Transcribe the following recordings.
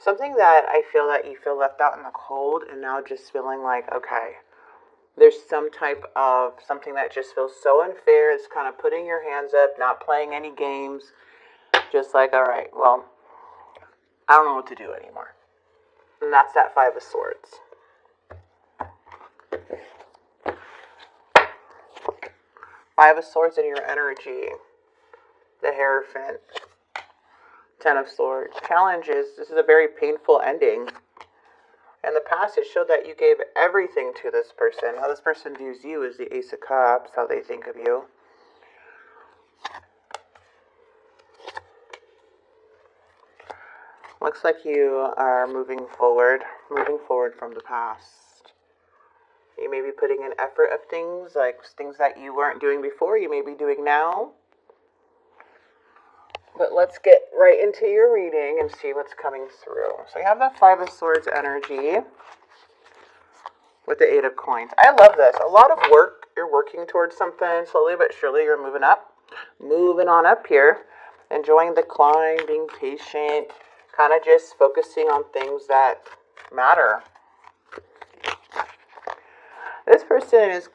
something that I feel that you feel left out in the cold, and now just feeling like, okay, there's some type of something that just feels so unfair. It's kind of putting your hands up, not playing any games, just like, all right, well, I don't know what to do anymore. And that's that Five of Swords. Five of Swords in your energy. The Hierophant. Ten of Swords. Challenges. This is a very painful ending. In the past, it showed that you gave everything to this person. How this person views you is the Ace of Cups, how they think of you. Looks like you are moving forward from the past. You may be putting in effort of things, like things that you weren't doing before, you may be doing now. But let's get right into your reading and see what's coming through. So you have the Five of Swords energy with the Eight of Coins. I love this. A lot of work. You're working towards something. Slowly but surely you're moving up. Moving on up here. Enjoying the climb, being patient. Kind of just focusing on things that matter. This person is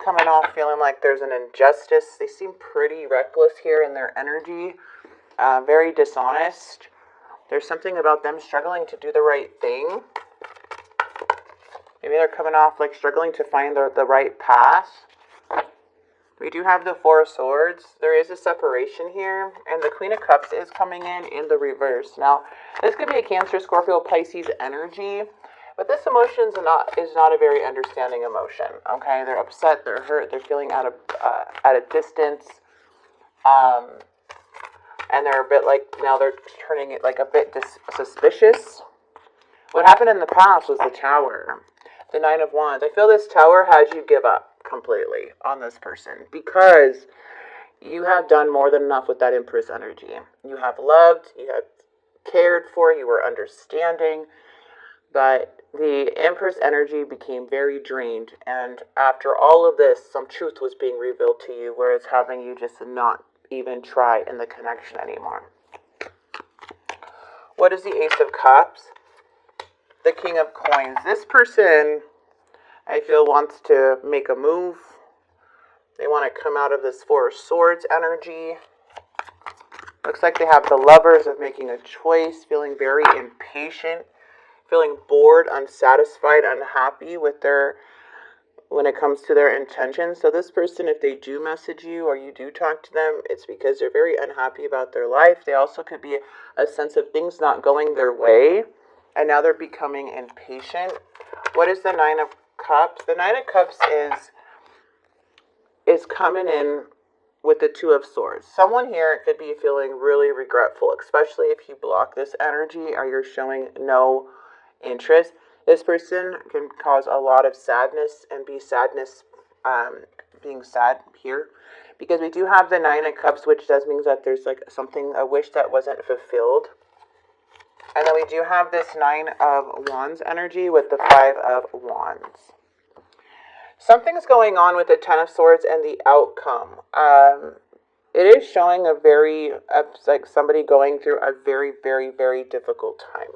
coming off feeling like there's an injustice. They seem pretty reckless here in their energy. Very dishonest. There's something about them struggling to do the right thing. Maybe they're coming off like struggling to find the right path. We do have the Four of Swords. There is a separation here. And the Queen of Cups is coming in the reverse. Now, this could be a Cancer, Scorpio, Pisces energy. But this emotion is not a very understanding emotion. Okay, they're upset, they're hurt, they're feeling at a distance. And they're a bit like, now they're turning it like a bit suspicious. What happened in the past was the Tower. The Nine of Wands. I feel this Tower has you give up completely on this person. Because you have done more than enough with that Empress energy. You have loved, you have cared for, you were understanding. But the Empress energy became very drained. And after all of this, some truth was being revealed to you. Where it's having you just not even try in the connection anymore. What is the Ace of Cups? The King of Coins. This person, I feel, wants to make a move. They want to come out of this Four of Swords energy. Looks like they have the Lovers of making a choice, feeling very impatient, feeling bored, unsatisfied, unhappy with when it comes to their intentions. So this person, if they do message you or you do talk to them, it's because they're very unhappy about their life. They also could be a sense of things not going their way, and now they're becoming impatient. What is the Nine of Cups? The Nine of Cups is coming in with the Two of Swords. Someone here could be feeling really regretful, especially if you block this energy or you're showing no interest. This person can cause a lot of sadness and be sadness, being sad here. Because we do have the Nine of Cups, which does mean that there's like something, a wish that wasn't fulfilled. And then we do have this Nine of Wands energy with the Five of Wands. Something's going on with the Ten of Swords and the outcome. It is showing like somebody going through a very, very, very difficult time.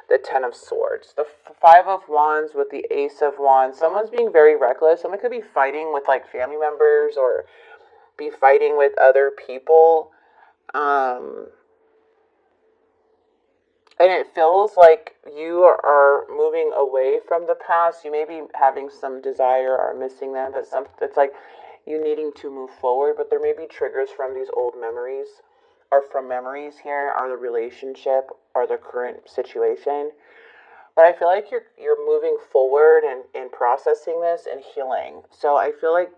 The Ten of Swords. The Five of Wands with the Ace of Wands. Someone's being very reckless. Someone could be fighting with like family members or be fighting with other people. And it feels like you are moving away from the past. You may be having some desire or missing them, but it's like you needing to move forward. But there may be triggers from these old memories. Or from memories here, or the relationship, or the current situation. But I feel like you're moving forward and processing this and healing. So I feel like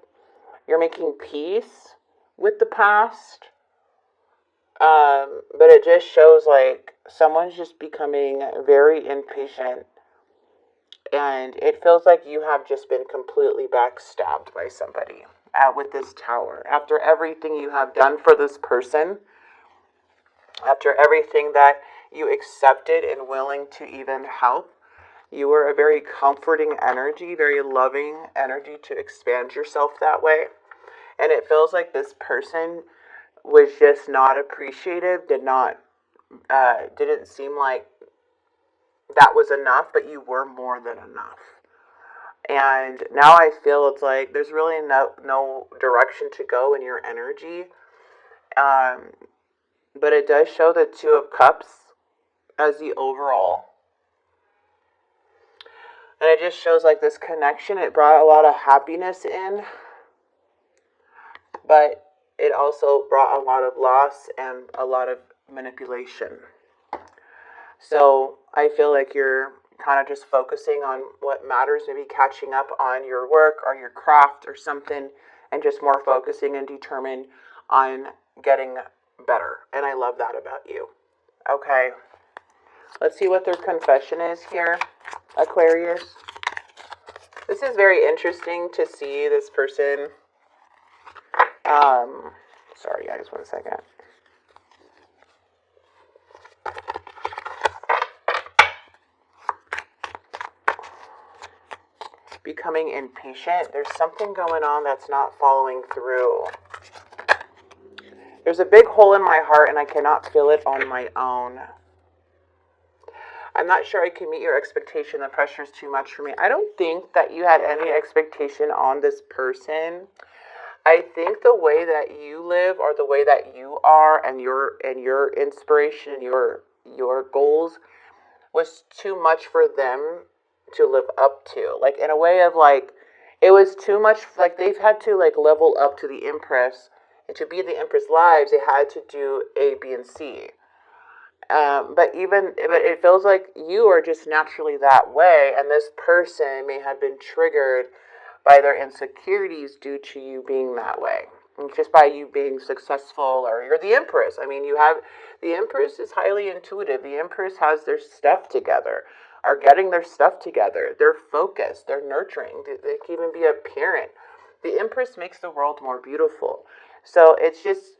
you're making peace with the past. But it just shows like someone's just becoming very impatient. And it feels like you have just been completely backstabbed by somebody with this Tower. After everything you have done for this person, after everything that you accepted and willing to even help, you were a very comforting energy, very loving energy to expand yourself that way. And it feels like this person was just not appreciative, didn't seem like that was enough, but you were more than enough. And now I feel it's like there's really no direction to go in your energy. But it does show the Two of Cups as the overall. And it just shows like this connection. It brought a lot of happiness in. But it also brought a lot of loss and a lot of manipulation. So I feel like you're kind of just focusing on what matters, maybe catching up on your work or your craft or something, and just more focusing and determined on getting better. And I love that about you. Okay. Let's see what their confession is here, Aquarius. This is very interesting to see this person. Sorry guys, 1 second. Becoming impatient. There's something going on that's not following through. There's a big hole in my heart and I cannot fill it on my own. I'm not sure I can meet your expectation. The pressure is too much for me. I don't think that you had any expectation on this person. I think the way that you live, or the way that you are, and your inspiration, your goals, was too much for them to live up to. Like, in a way of like, it was too much. Like, they've had to like level up to the Empress, and to be the Empress lives, they had to do A, B, and C. But it feels like you are just naturally that way, and this person may have been triggered by their insecurities due to you being that way. And just by you being successful, or you're the Empress. I mean, the Empress is highly intuitive. The Empress has their stuff together, are getting their stuff together. They're focused, they're nurturing, they can even be a parent. The Empress makes the world more beautiful. So it's just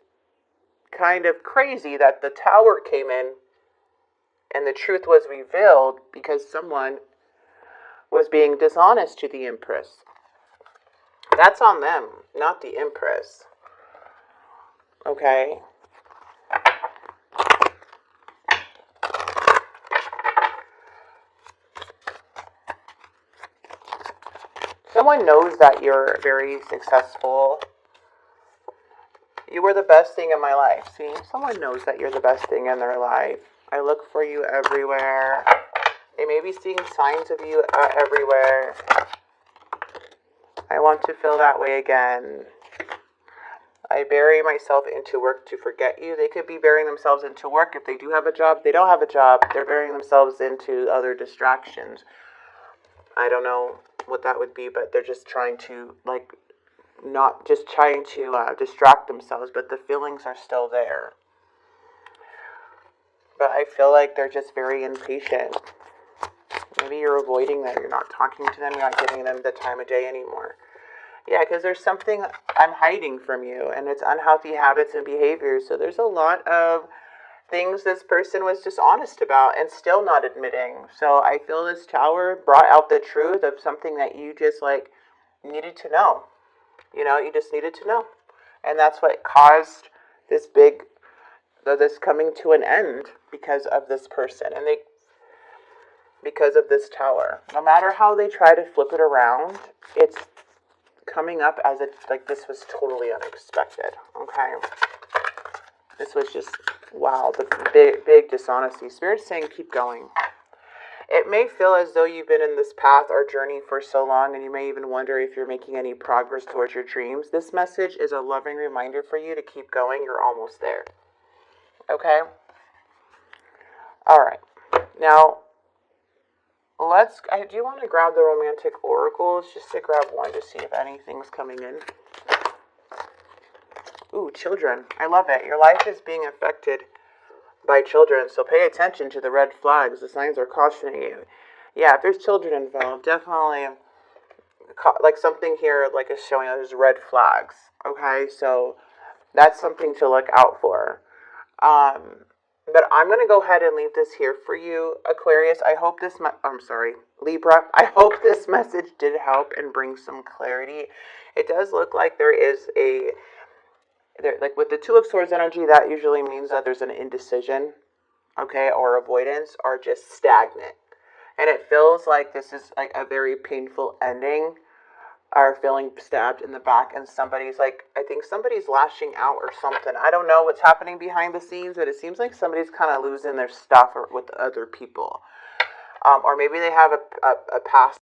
kind of crazy that the Tower came in and the truth was revealed because someone was being dishonest to the Empress. That's on them, not the Empress. Okay? Someone knows that you're very successful. You were the best thing in my life. See, someone knows that you're the best thing in their life. I look for you everywhere. They may be seeing signs of you everywhere. I want to feel that way again. I bury myself into work to forget you. They could be burying themselves into work. If they do have a job, they don't have a job. They're burying themselves into other distractions. I don't know what that would be, but they're just trying to, like, not just trying to distract themselves, but the feelings are still there. But I feel like they're just very impatient. Maybe you're avoiding them. You're not talking to them. You're not giving them the time of day anymore. Yeah, because there's something I'm hiding from you, and it's unhealthy habits and behaviors. So there's a lot of things this person was dishonest about and still not admitting. So I feel this Tower brought out the truth of something that you just, like, needed to know. You know, you just needed to know. And that's what caused this coming to an end because of this person. And because of this Tower. No matter how they try to flip it around, it's coming up as if, like, this was totally unexpected. Okay? This was just, wow, the big dishonesty. Spirit's saying keep going. It may feel as though you've been in this path or journey for so long, and you may even wonder if you're making any progress towards your dreams. This message is a loving reminder for you to keep going. You're almost there. Okay? All right. Now, do you want to grab the romantic oracles? Just to grab one to see if anything's coming in. Ooh, children. I love it. Your life is being affected by children, so pay attention to the red flags. The signs are cautioning you. Yeah, if there's children involved, definitely, like, something here, like, is showing there's red flags. Okay, so that's something to look out for. But I'm going to go ahead and leave this here for you, Aquarius. I hope Libra. I hope this message did help and bring some clarity. It does look like there is like with the Two of Swords energy, that usually means that there's an indecision, okay, or avoidance, or just stagnant. And it feels like this is like a very painful ending, or feeling stabbed in the back, and somebody's like, I think somebody's lashing out or something. I don't know what's happening behind the scenes, but it seems like somebody's kind of losing their stuff with other people. Or maybe they have a past.